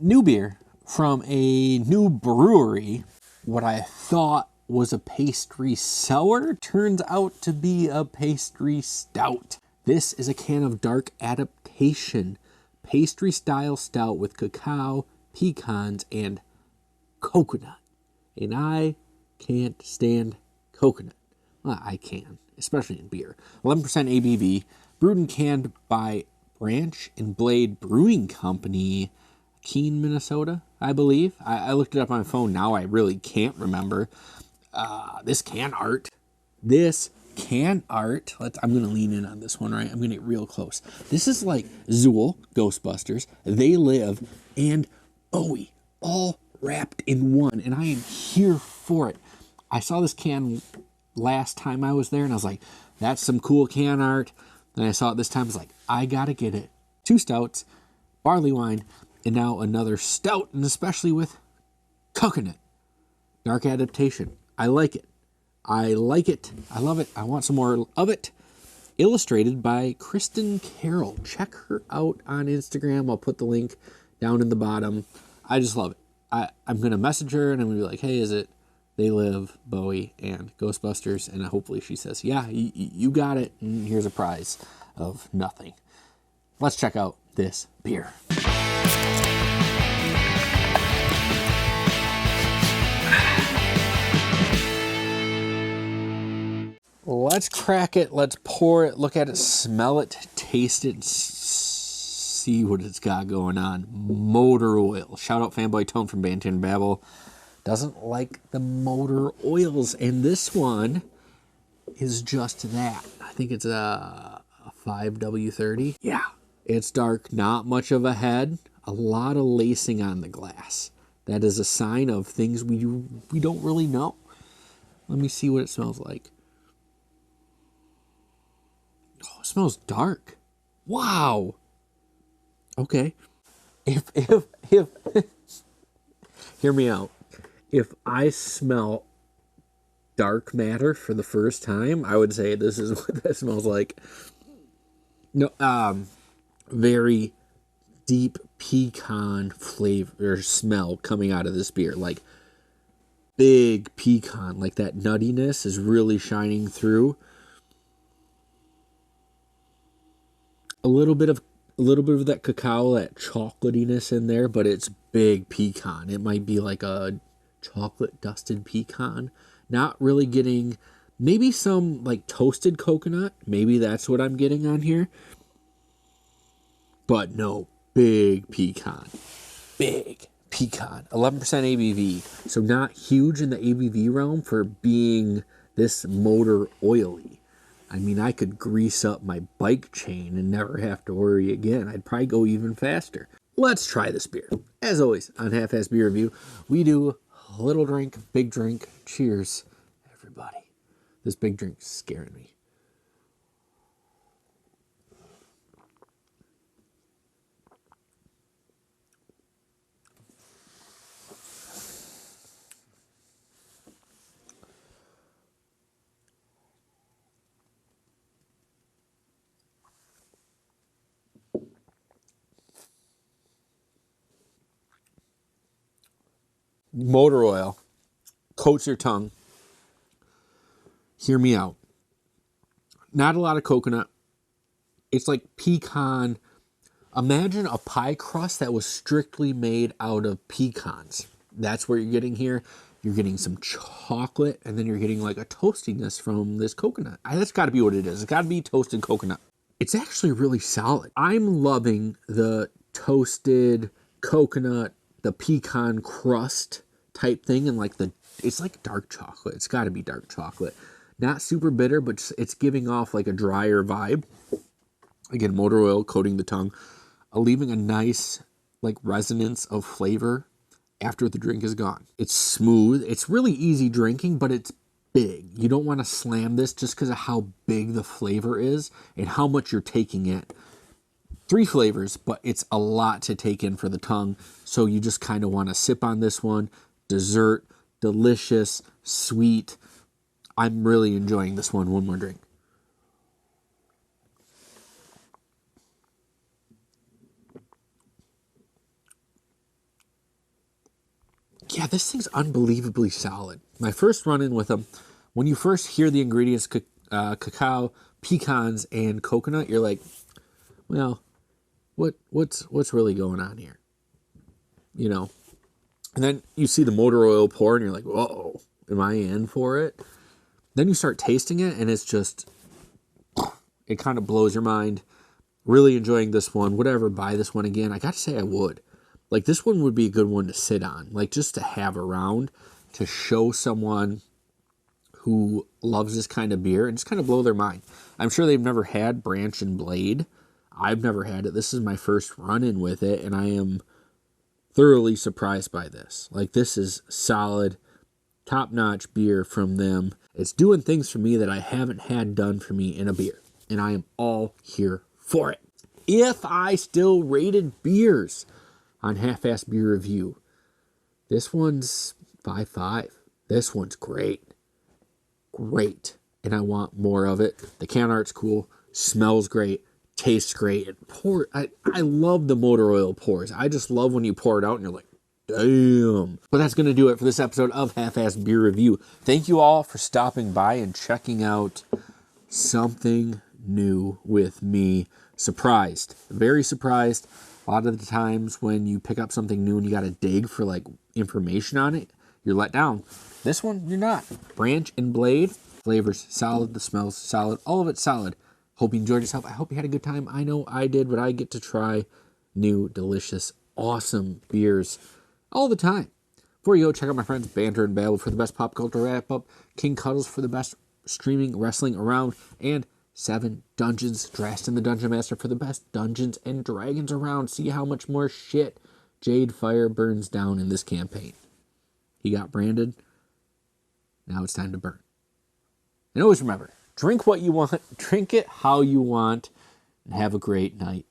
New beer from a new brewery. What I thought was a pastry sour turns out to be a pastry stout. This is a can of dark Adaptation Pastry Style Stout with cacao, pecans, and coconut. And I can't stand coconut. Well, I can, especially in beer. 11% ABV, brewed and canned by Branch and Blade Brewing Company, Keene, Minnesota, I believe. I looked it up on my phone. Now I really can't remember. This can art. I'm going to lean in on this one, right? I'm going to get real close. This is like Zool, Ghostbusters, They Live, and Bowie, all wrapped in one. And I am here for it. I saw this can last time I was there, and I was like, that's some cool can art. Then I saw it this time. I was like, I got to get it. 2 stouts, barley wine, and now another stout, and especially with coconut. Dark Adaptation. I like it. I like it. I love it. I want some more of it. Illustrated by Kristen Carroll. Check her out on Instagram. I'll put the link down in the bottom. I just love it. I'm going to message her, and I'm going to be like, hey, is it They Live, Bowie, and Ghostbusters? And hopefully she says, yeah, you got it. And here's a prize of nothing. Let's check out this beer. Let's crack it. Let's pour it. Look at it. Smell it. Taste it. See what it's got going on. Motor oil. Shout out Fanboy Tone from Banter and Babble. Doesn't like the motor oils. And this one is just that. I think it's a 5W30. Yeah. It's dark. Not much of a head. A lot of lacing on the glass. That is a sign of things we don't really know. Let me see what it smells like. Oh, it smells dark. Wow. Okay. If hear me out. If I smell dark matter for the first time, I would say this is what that smells like. No, very deep pecan flavor or smell coming out of this beer. Like big pecan, like that nuttiness is really shining through. A little bit of that cacao, that chocolatiness in there, but it's big pecan. It might be like a chocolate dusted pecan. Not really getting, maybe some like toasted coconut. Maybe that's what I'm getting on here. But no, big pecan. Big pecan. 11% ABV. So not huge in the ABV realm for being this motor oily. I mean, I could grease up my bike chain and never have to worry again. I'd probably go even faster. Let's try this beer. As always, on Halfassbeerreview, we do little drink, big drink. Cheers, everybody. This big drink's scaring me. Motor oil coats your tongue. Hear me out. Not a lot of coconut. It's like pecan. Imagine a pie crust that was strictly made out of pecans. That's what you're getting here. You're getting some chocolate, and then you're getting like a toastiness from this coconut. That's got to be what it is. It's got to be toasted coconut. It's actually really solid. I'm loving the toasted coconut, the pecan crust type thing, and like it's like dark chocolate. It's got to be dark chocolate. Not super bitter, but it's giving off like a drier vibe. Again, motor oil coating the tongue, leaving a nice like resonance of flavor after the drink is gone. It's smooth. It's really easy drinking, but it's big. You don't want to slam this just because of how big the flavor is and how much you're taking in. 3 flavors, but it's a lot to take in for the tongue. So you just kind of want to sip on this one. Dessert, delicious, sweet. I'm really enjoying this one. One more drink. Yeah, this thing's unbelievably solid. My first run-in with them, when you first hear the ingredients, cacao, pecans, and coconut, you're like, well, what's really going on here? You know? And then you see the motor oil pour, and you're like, whoa, am I in for it? Then you start tasting it, and it's just, it kind of blows your mind. Really enjoying this one. Would I ever buy this one again? I got to say I would. Like, this one would be a good one to sit on. Like, just to have around, to show someone who loves this kind of beer and just kind of blow their mind. I'm sure they've never had Branch and Blade. I've never had it. This is my first run-in with it, and I am thoroughly surprised by this. Like, this is solid, top-notch beer from them. It's doing things for me that I haven't had done for me in a beer, and I am all here for it. If I still rated beers on Halfassbeerreview, this one's 5.5. This one's great. Great. And I want more of it. The can art's cool. Smells great. Tastes great. I love the motor oil pours. I just love when you pour it out and you're like, damn. But that's going to do it for this episode of Halfassbeerreview. Thank you all for stopping by and checking out something new with me. Surprised. Very surprised. A lot of the times when you pick up something new and you got to dig for like information on it, you're let down. This one, you're not. Branch and Blade. Flavors solid. The smells solid. All of it solid. Hope you enjoyed yourself. I hope you had a good time. I know I did, but I get to try new, delicious, awesome beers all the time. Before you go, check out my friends Banter and Babble for the best pop culture wrap-up, King Cuddles for the best streaming wrestling around, and 7 Dungeons, Drast and the Dungeon Master for the best Dungeons and Dragons around. See how much more shit Jade Fire burns down in this campaign. He got branded. Now it's time to burn. And always remember, drink what you want, drink it how you want, and have a great night.